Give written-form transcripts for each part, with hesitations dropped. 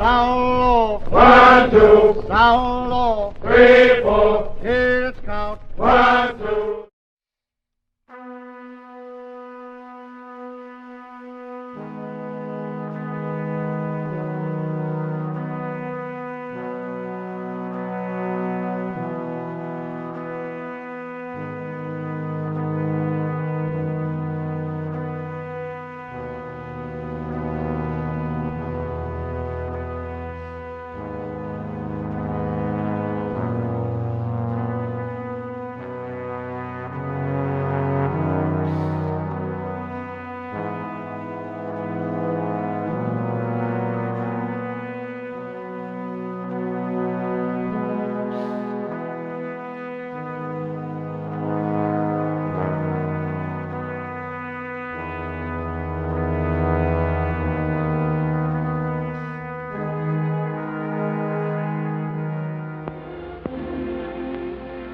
Down low. 1, 2, Down low. 3, 4. Here's count. 1, 2.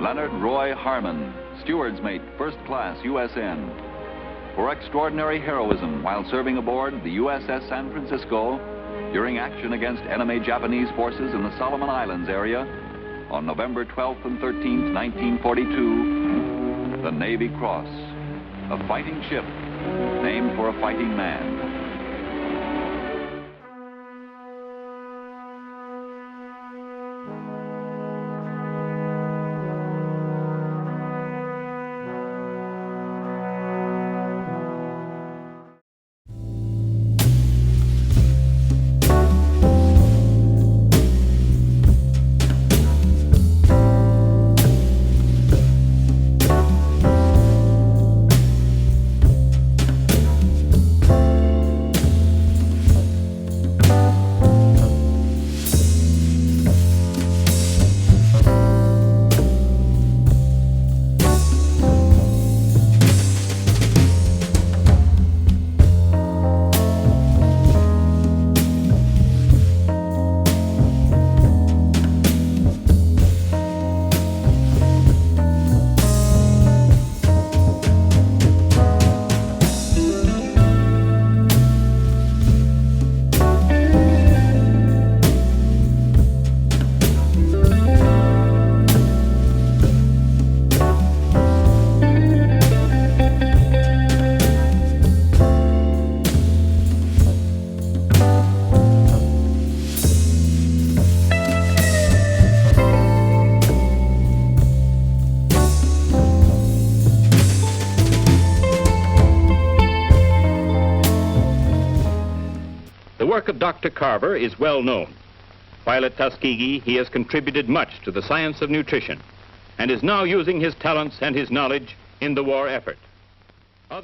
Leonard Roy Harmon, steward's mate, first class USN. For extraordinary heroism while serving aboard the USS San Francisco during action against enemy Japanese forces in the Solomon Islands area on November 12th and 13th, 1942, the Navy Cross, a fighting ship named for a fighting man. The work of Dr. Carver is well known. While at Tuskegee, he has contributed much to the science of nutrition and is now using his talents and his knowledge in the war effort. I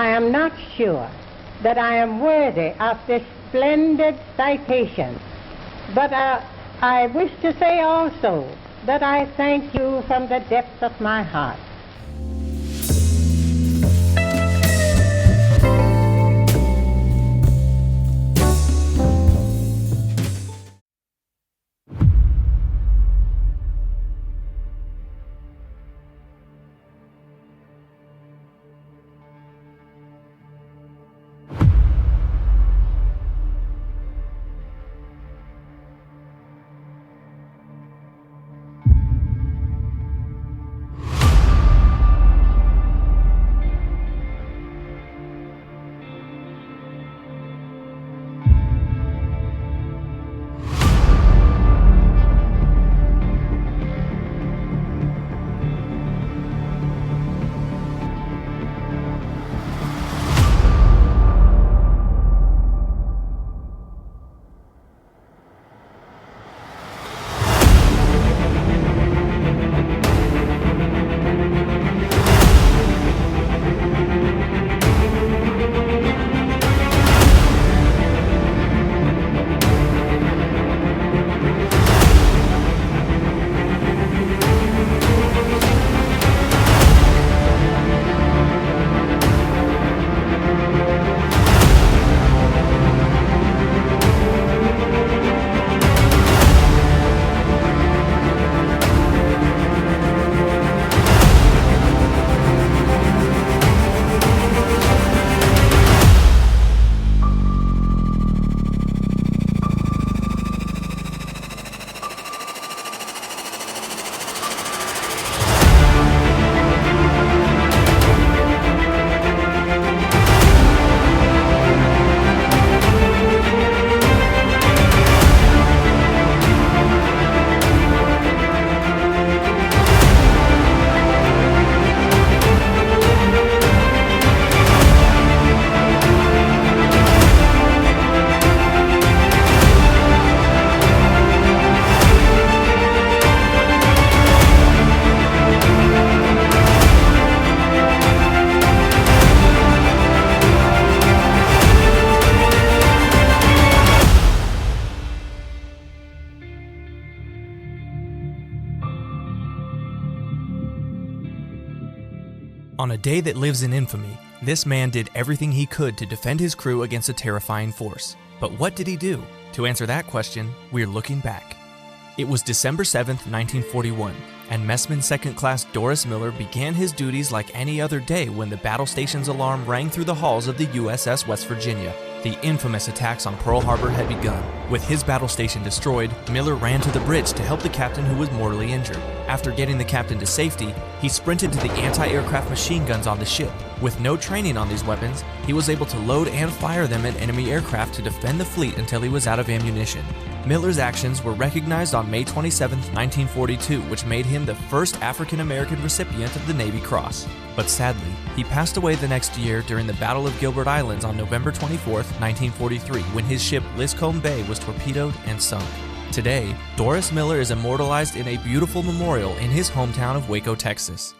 am not sure that I am worthy of this splendid citation, but I wish to say also that I thank you from the depths of my heart. On a day that lives in infamy, this man did everything he could to defend his crew against a terrifying force. But what did he do? To answer that question, we're looking back. It was December 7th, 1941, and Messman Second Class Doris Miller began his duties like any other day when the battle station's alarm rang through the halls of the USS West Virginia. The infamous attacks on Pearl Harbor had begun. With his battle station destroyed, Miller ran to the bridge to help the captain who was mortally injured. After getting the captain to safety, he sprinted to the anti-aircraft machine guns on the ship. With no training on these weapons, he was able to load and fire them at enemy aircraft to defend the fleet until he was out of ammunition. Miller's actions were recognized on May 27, 1942, which made him the first African-American recipient of the Navy Cross. But sadly, he passed away the next year during the Battle of Gilbert Islands on November 24, 1943, when his ship Liscombe Bay was torpedoed and sunk. Today, Doris Miller is immortalized in a beautiful memorial in his hometown of Waco, Texas.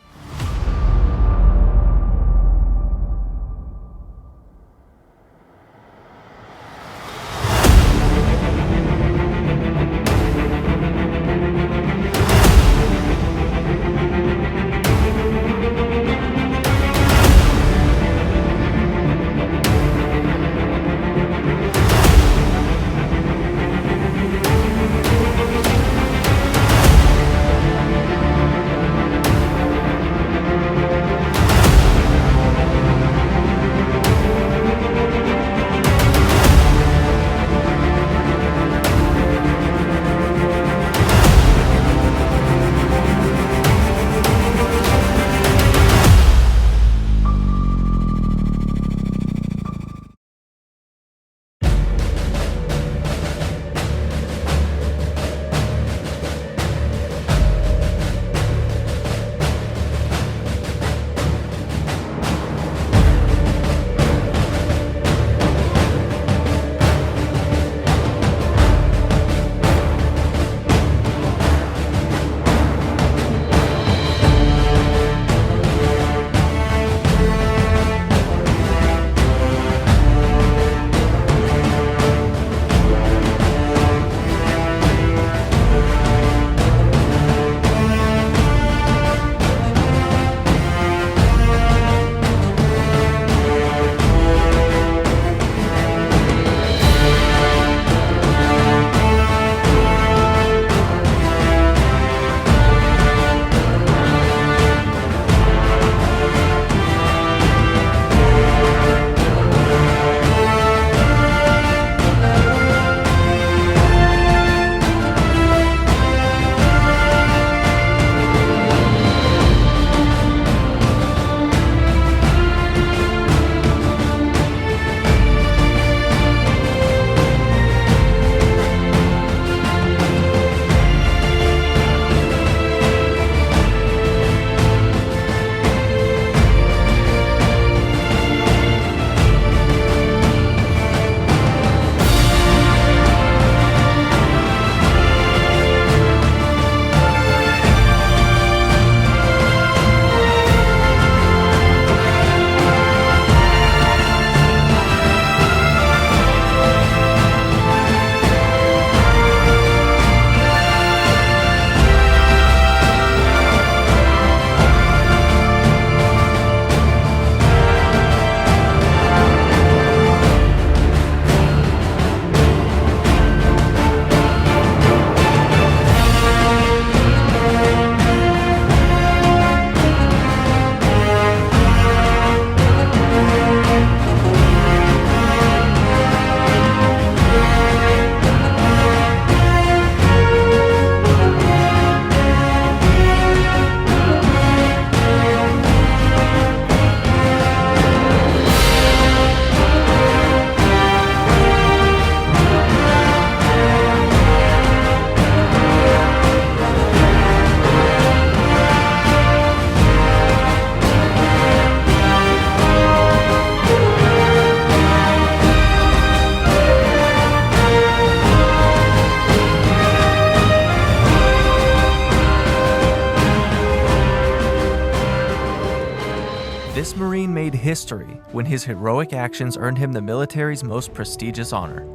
This Marine made history when his heroic actions earned him the military's most prestigious honor.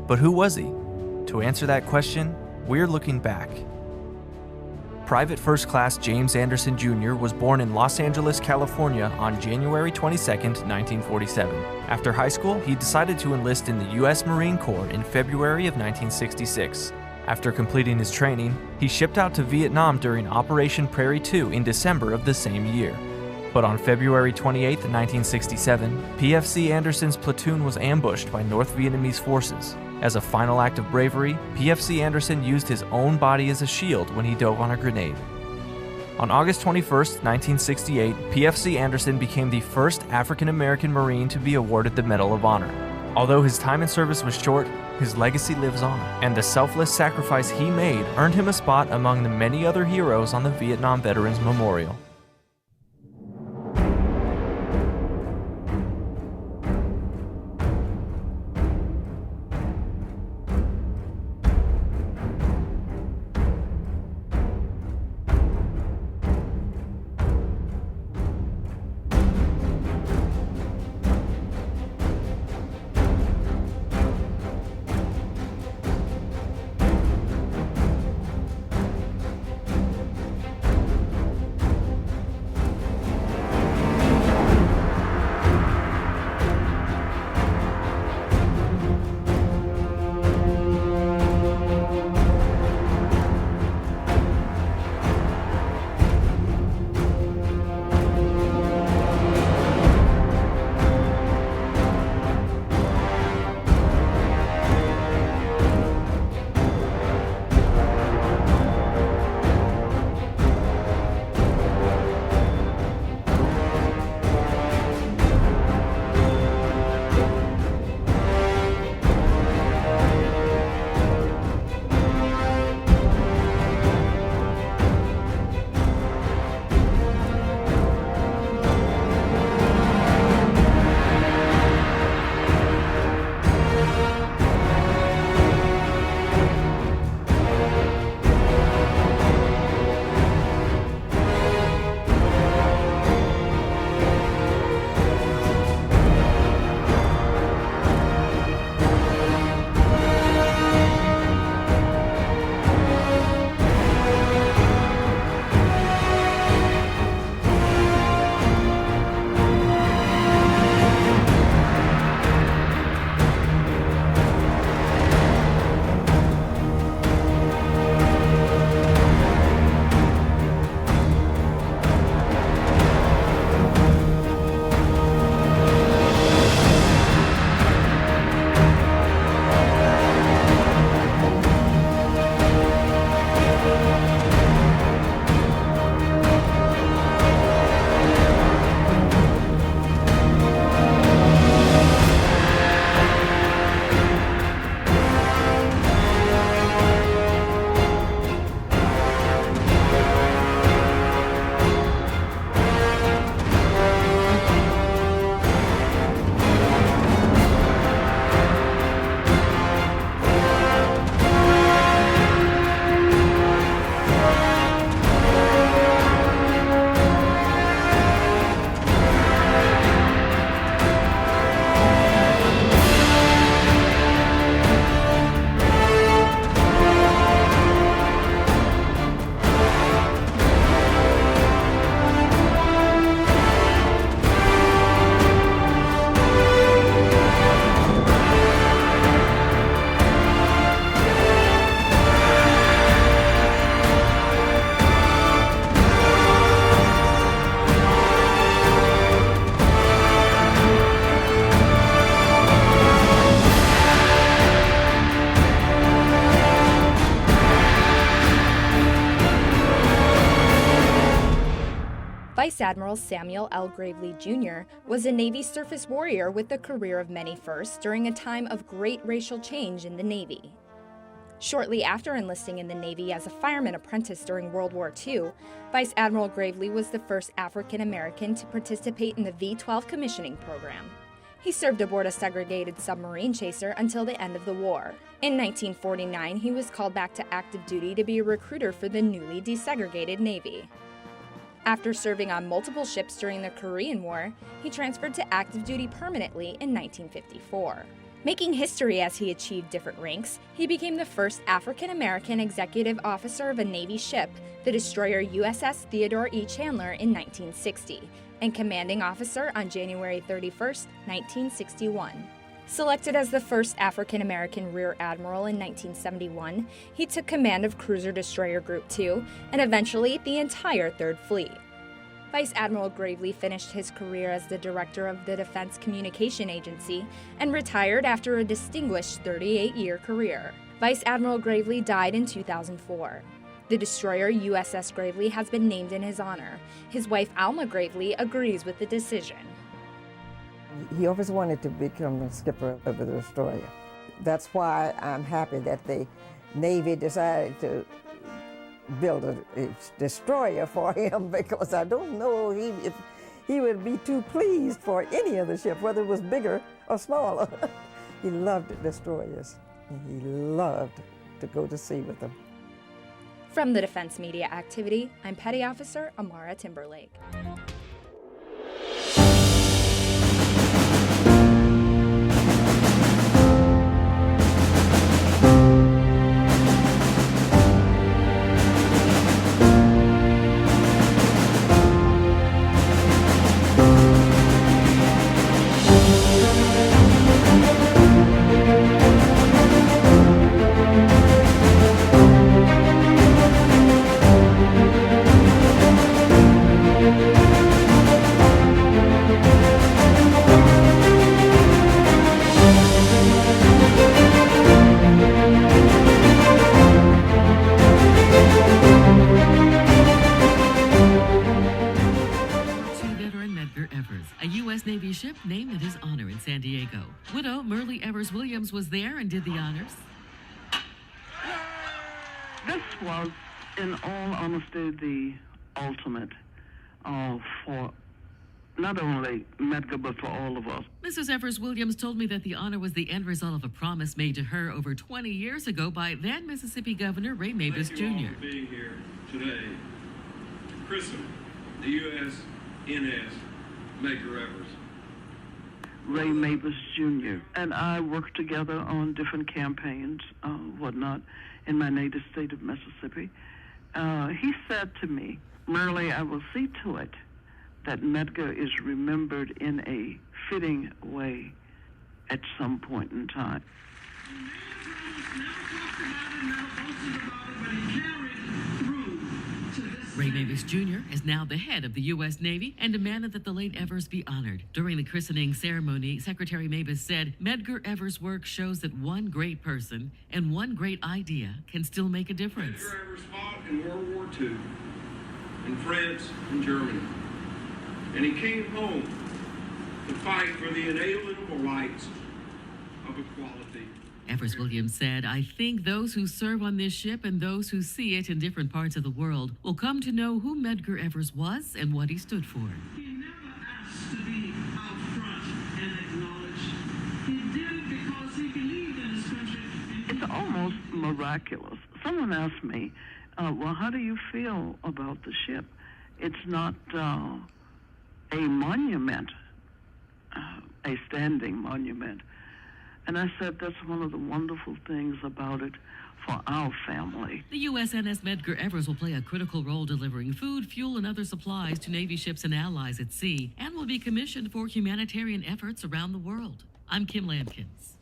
But who was he? To answer that question, we're looking back. Private First Class James Anderson Jr. was born in Los Angeles, California on January 22, 1947. After high school, he decided to enlist in the U.S. Marine Corps in February of 1966. After completing his training, he shipped out to Vietnam during Operation Prairie 2 in December of the same year. But on February 28, 1967, PFC Anderson's platoon was ambushed by North Vietnamese forces. As a final act of bravery, PFC Anderson used his own body as a shield when he dove on a grenade. On August 21, 1968, PFC Anderson became the first African-American Marine to be awarded the Medal of Honor. Although his time in service was short, his legacy lives on, and the selfless sacrifice he made earned him a spot among the many other heroes on the Vietnam Veterans Memorial. Vice Admiral Samuel L. Gravely, Jr. was a Navy surface warrior with the career of many firsts during a time of great racial change in the Navy. Shortly after enlisting in the Navy as a fireman apprentice during World War II, Vice Admiral Gravely was the first African American to participate in the V-12 commissioning program. He served aboard a segregated submarine chaser until the end of the war. In 1949, he was called back to active duty to be a recruiter for the newly desegregated Navy. After serving on multiple ships during the Korean War, he transferred to active duty permanently in 1954. Making history as he achieved different ranks, he became the first African American executive officer of a Navy ship the destroyer USS Theodore E. Chandler in 1960, and commanding officer on January 31, 1961. Selected as the first African-American Rear Admiral in 1971, he took command of Cruiser Destroyer Group 2 and eventually the entire Third Fleet. Vice Admiral Gravely finished his career as the director of the Defense Communication Agency and retired after a distinguished 38-year career. Vice Admiral Gravely died in 2004. The destroyer USS Gravely has been named in his honor. His wife Alma Gravely agrees with the decision. He always wanted to become the skipper of the destroyer. That's why I'm happy that the Navy decided to build a destroyer for him, because I don't know if he would be too pleased for any of the ships, whether it was bigger or smaller. He loved destroyers. He loved to go to sea with them. From the Defense Media Activity, I'm Petty Officer Amara Timberlake. Navy ship named in his honor in San Diego. Widow Merle Evers Williams was there and did the honors. This was, in all honesty, the ultimate for not only Medgar, but for all of us. Mrs. Evers Williams told me that the honor was the end result of a promise made to her over 20 years ago by then Mississippi Governor Ray Mabus Jr. Thank you all for being here today to christen the USNS Medgar Evers. Ray Mabus Jr. and I worked together on different campaigns, whatnot, in my native state of Mississippi. He said to me, Merle, I will see to it that Medgar is remembered in a fitting way at some point in time. Ray Mabus Jr. is now the head of the U.S. Navy and demanded that the late Evers be honored. During the christening ceremony, Secretary Mabus said, Medgar Evers' work shows that one great person and one great idea can still make a difference. Medgar Evers fought in World War II in France and Germany, and he came home to fight for the inalienable rights of equality. Evers Williams said, I think those who serve on this ship and those who see it in different parts of the world will come to know who Medgar Evers was and what he stood for. He never asked to be out front and acknowledged. He did it because he believed in his country. It's almost miraculous. Someone asked me, well, how do you feel about the ship? It's not a monument, a standing monument. And I said, that's one of the wonderful things about it for our family. The USNS Medgar Evers will play a critical role delivering food, fuel, and other supplies to Navy ships and allies at sea, and will be commissioned for humanitarian efforts around the world. I'm Kim Lampkins.